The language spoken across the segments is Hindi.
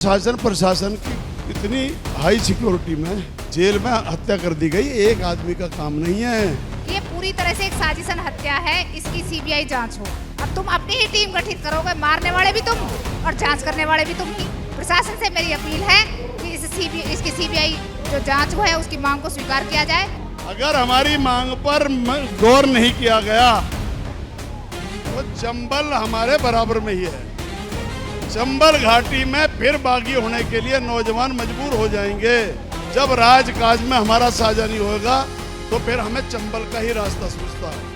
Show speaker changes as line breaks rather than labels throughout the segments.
शासन प्रशासन की इतनी हाई सिक्योरिटी में जेल में हत्या कर दी गई, एक आदमी का काम नहीं है।
ये पूरी तरह से एक साजिशन हत्या है, इसकी सीबीआई जांच हो। अब तुम अपनी ही टीम गठित करोगे, मारने वाले भी तुम और जांच करने वाले भी तुम ही। प्रशासन से मेरी अपील है कि इसकी सीबीआई जो जांच हो है उसकी मांग को स्वीकार किया जाए।
अगर हमारी मांग पर गौर नहीं किया गया तो चंबल हमारे बराबर में ही है। चंबल घाटी में फिर बागी होने के लिए नौजवान मजबूर हो जाएंगे। जब राजकाज में हमारा साझा नहीं होगा तो फिर हमें चंबल का ही रास्ता सूझता है।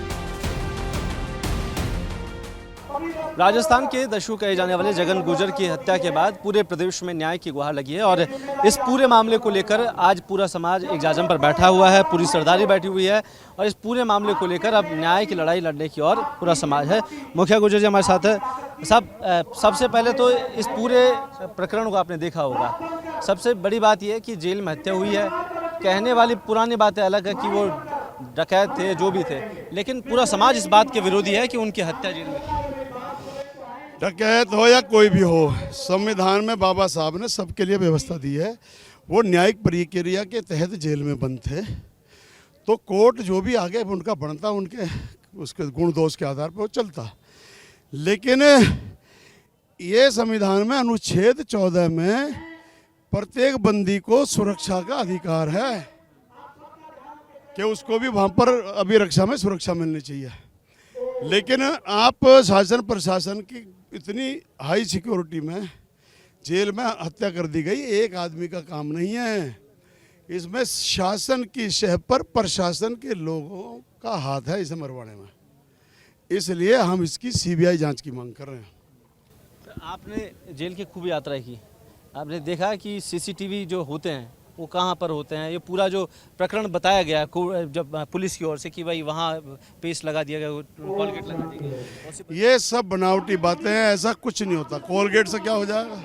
राजस्थान के दस्यु कहे जाने वाले जगन गुर्जर की हत्या के बाद पूरे प्रदेश में न्याय की गुहार लगी है और इस पूरे मामले को लेकर आज पूरा समाज एक जाजम पर बैठा हुआ है, पूरी सरदारी बैठी हुई है और इस पूरे मामले को लेकर अब न्याय की लड़ाई लड़ने की ओर पूरा समाज है। मुखिया गुर्जर जी हमारे साथ है। सबसे पहले तो इस पूरे प्रकरण को आपने देखा होगा। सबसे बड़ी बात यह है कि जेल में हत्या हुई है। कहने वाली पुरानी बातें अलग है कि वो डकैत थे, जो भी थे, लेकिन पूरा समाज इस बात के विरोधी है कि उनकी हत्या जेल में।
डकैत हो या कोई भी हो, संविधान में बाबा साहब ने सबके लिए व्यवस्था दी है। वो न्यायिक प्रक्रिया के तहत जेल में बंद थे तो कोर्ट जो भी आगे उनका बनता, उनके उसके गुण दोष के आधार पर वो चलता। लेकिन ये संविधान में अनुच्छेद 14 में प्रत्येक बंदी को सुरक्षा का अधिकार है कि उसको भी वहाँ पर अभिरक्षा में सुरक्षा मिलनी चाहिए। लेकिन आप शासन प्रशासन की इतनी हाई सिक्योरिटी में जेल में हत्या कर दी गई, एक आदमी का काम नहीं है। इसमें शासन की शह पर प्रशासन के लोगों का हाथ है इसे मरवाने में। इसलिए हम इसकी सीबीआई जांच की मांग कर रहे हैं।
आपने जेल की खूब यात्रा की, आपने देखा कि सीसीटीवी जो होते हैं वो कहाँ पर होते हैं। ये पूरा जो प्रकरण बताया गया जब पुलिस की ओर से कि भाई वहाँ पेस्ट लगा दिया गया, कोलगेट लगा दी गई,
ये सब बनावटी बातें हैं। ऐसा कुछ नहीं होता। कोलगेट से क्या हो जाएगा?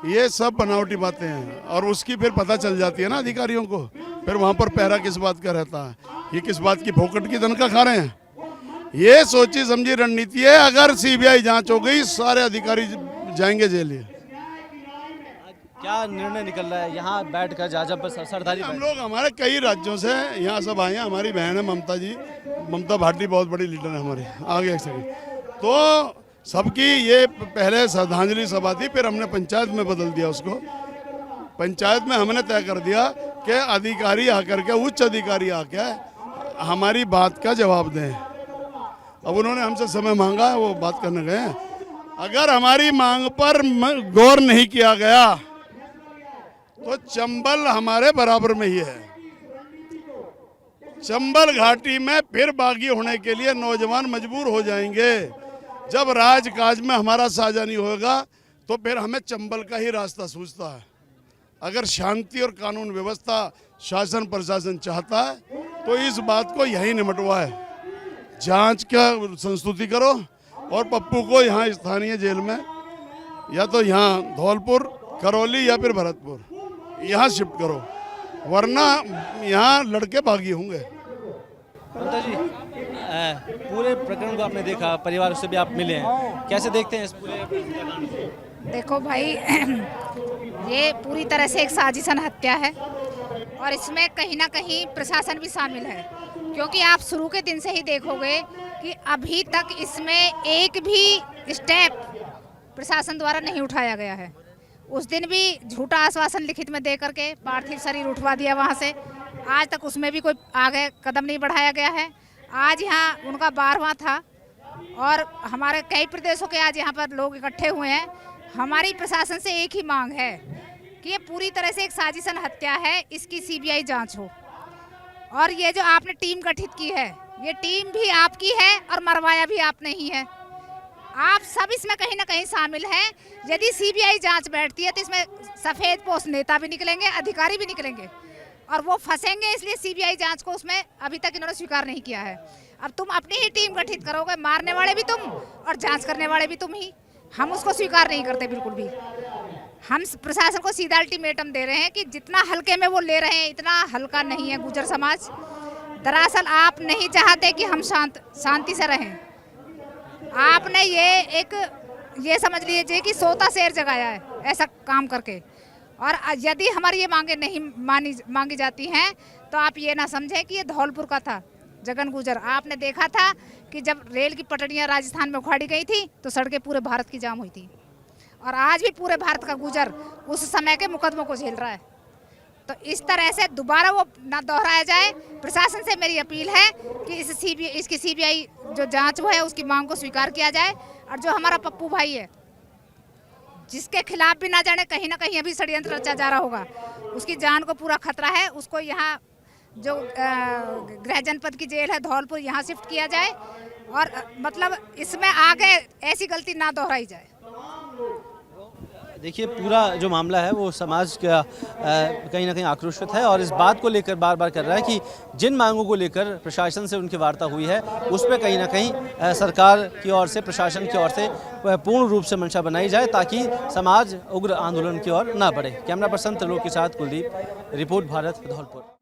ये सब बनावटी बातें हैं और उसकी फिर पता चल जाती है ना अधिकारियों को। फिर वहाँ पर पहरा किस बात का रहता है, ये किस बात की फोकट की तनख्वाह खा रहे हैं। ये सोची समझी रणनीति है। अगर सीबीआई जांच हो गई सारे अधिकारी जाएंगे जेल।
क्या निर्णय निकल रहा है यहाँ बैठकर जाजम पर सरदारी?
हम लोग हमारे कई राज्यों से यहाँ सब आए हैं। हमारी बहन है ममता जी, ममता भाटी बहुत बड़ी लीडर है हमारी। आगे एक सेकंड, तो सबकी ये पहले श्रद्धांजलि सभा थी, फिर हमने पंचायत में बदल दिया उसको। पंचायत में हमने तय कर दिया कि अधिकारी आकर के, उच्च अधिकारी आके हमारी बात का जवाब दें। अब उन्होंने हमसे समय मांगा है, वो बात करने गए हैं। अगर हमारी मांग पर गौर नहीं किया गया तो चंबल हमारे बराबर में ही है। चंबल घाटी में फिर बागी होने के लिए नौजवान मजबूर हो जाएंगे। जब राजकाज में हमारा साझा नहीं होगा तो फिर हमें चंबल का ही रास्ता सूझता है। अगर शांति और कानून व्यवस्था शासन प्रशासन चाहता है तो इस बात को यही निमटवाए। जांच का संस्तुति करो और पप्पू को यहाँ स्थानीय जेल में या तो यहाँ धौलपुर, करौली या फिर भरतपुर यहाँ शिफ्ट करो, वरना यहाँ लड़के बागी होंगे।
ममता जी, पूरे प्रकरण को आपने देखा, परिवार से भी आप मिले हैं, कैसे देखते हैं इस पूरे प्रकरण को?
देखो भाई, ये पूरी तरह से एक साजिशन हत्या है और इसमें कहीं ना कहीं प्रशासन भी शामिल है, क्योंकि आप शुरू के दिन से ही देखोगे कि अभी तक इसमें एक भी स्टेप प्रशासन द्वारा नहीं उठाया गया है। उस दिन भी झूठा आश्वासन लिखित में दे करके पार्थिव शरीर उठवा दिया वहाँ से। आज तक उसमें भी कोई आगे कदम नहीं बढ़ाया गया है। आज यहाँ उनका 12वां था और हमारे कई प्रदेशों के आज यहाँ पर लोग इकट्ठे हुए हैं। हमारी प्रशासन से एक ही मांग है कि ये पूरी तरह से एक साजिशन हत्या है, इसकी सीबीआई जांच हो। और ये जो आपने टीम गठित की है, ये टीम भी आपकी है और मरवाया भी आपने ही है। आप सब इसमें कहीं ना कहीं शामिल हैं। यदि सीबीआई जांच बैठती है तो इसमें सफ़ेद पोस्ट नेता भी निकलेंगे, अधिकारी भी निकलेंगे और वो फंसेंगे। इसलिए सीबीआई जांच को उसमें अभी तक इन्होंने स्वीकार नहीं किया है। अब तुम अपनी ही टीम गठित करोगे, मारने वाले भी तुम और जांच करने वाले भी तुम ही। हम उसको स्वीकार नहीं करते बिल्कुल भी। हम प्रशासन को सीधा अल्टीमेटम दे रहे हैं कि जितना हल्के में वो ले रहे हैं इतना हल्का नहीं है गुर्जर समाज। दरअसल आप नहीं चाहते कि हम शांति से रहें। आपने ये समझ लीजिए कि सोता शेर जगाया है, ऐसा काम करके। और यदि हमारी ये मांगे नहीं मांगी जाती हैं तो आप ये ना समझें कि ये धौलपुर का था जगन गुजर। आपने देखा था कि जब रेल की पटरियां राजस्थान में उखाड़ी गई थी तो सड़कें पूरे भारत की जाम हुई थी, और आज भी पूरे भारत का गुजर उस समय के मुकदमों को झेल रहा है। तो इस तरह से दोबारा वो ना दोहराया जाए। प्रशासन से मेरी अपील है कि इसकी सीबीआई जो जांच है उसकी मांग को स्वीकार किया जाए, और जो हमारा पप्पू भाई है जिसके खिलाफ भी ना जाने कहीं ना कहीं अभी षड्यंत्र रचा जा रहा होगा, उसकी जान को पूरा खतरा है, उसको यहाँ जो गृह जनपद की जेल है धौलपुर यहाँ शिफ्ट किया जाए, और मतलब इसमें आगे ऐसी गलती ना दोहराई जाए।
देखिए पूरा जो मामला है वो समाज का कहीं ना कहीं आक्रोशित है और इस बात को लेकर बार बार कर रहा है कि जिन मांगों को लेकर प्रशासन से उनकी वार्ता हुई है उस पर कहीं ना कहीं सरकार की ओर से, प्रशासन की ओर से पूर्ण रूप से मंशा बनाई जाए ताकि समाज उग्र आंदोलन की ओर ना बढ़े। कैमरा पर्सन त्रिलोक के साथ कुलदीप, रिपोर्ट भारत, धौलपुर।